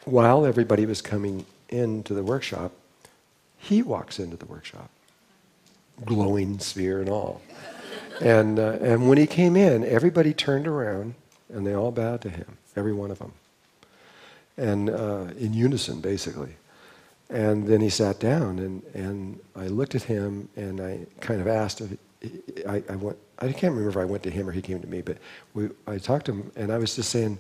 while everybody was coming into the workshop, he walks into the workshop, glowing sphere and all. And when he came in, everybody turned around and they all bowed to him, every one of them, and in unison, basically. And then he sat down, and I looked at him, and I kind of asked if I can't remember if I went to him or he came to me, but I talked to him, and I was just saying,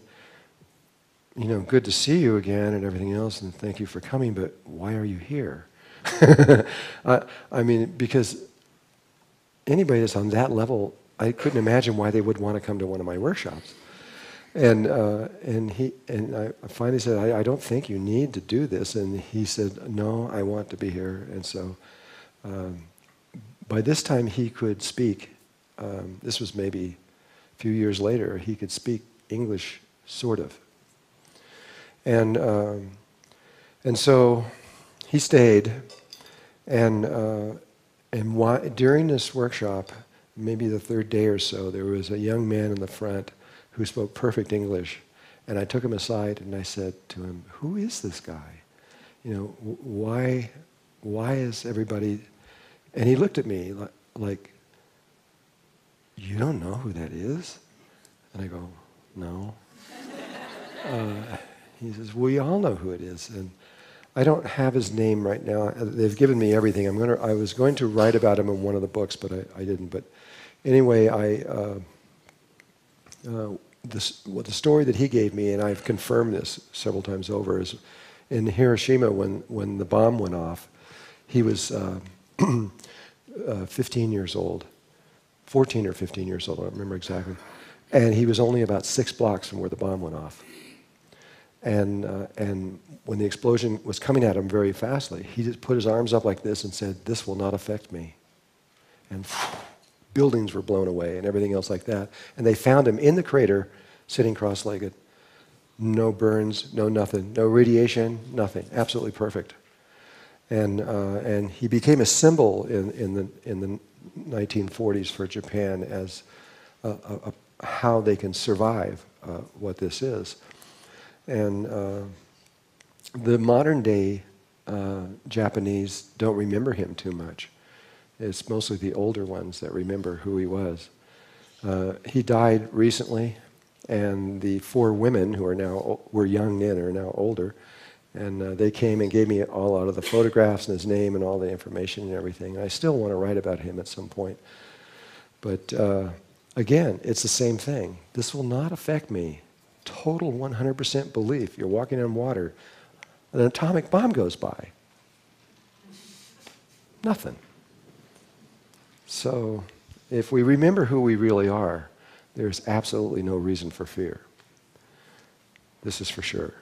good to see you again and everything else, and thank you for coming, but why are you here? I mean, because anybody that's on that level, I couldn't imagine why they would want to come to one of my workshops. And I finally said, I don't think you need to do this. And he said, no, I want to be here. And so by this time he could speak. This was maybe a few years later. He could speak English, sort of. And so he stayed. And during this workshop, maybe the third day or so, there was a young man in the front who spoke perfect English, and I took him aside and I said to him, "Who is this guy? Why is everybody?" And he looked at me like, "You don't know who that is?" And I go, "No." He says, "We all know who it is." And I don't have his name right now. They've given me everything. I was going to write about him in one of the books, but I didn't. But anyway, the story that he gave me, and I've confirmed this several times over, is in Hiroshima when the bomb went off. He was 15 years old, 14 or 15 years old, I don't remember exactly. And he was only about 6 blocks from where the bomb went off. And when the explosion was coming at him very fastly, he just put his arms up like this and said, "This will not affect me." And buildings were blown away and everything else like that. And they found him in the crater, sitting cross-legged. No burns, no nothing, no radiation, nothing. Absolutely perfect. And he became a symbol in the 1940s for Japan as how they can survive what this is. And the modern day Japanese don't remember him too much. It's mostly the older ones that remember who he was. He died recently, and the 4 women who were young then are now older, and they came and gave me a lot of the photographs and his name and all the information and everything. And I still want to write about him at some point. But again, it's the same thing. This will not affect me. Total 100% belief. You're walking on water, an atomic bomb goes by. Nothing. So if we remember who we really are, there's absolutely no reason for fear. This is for sure.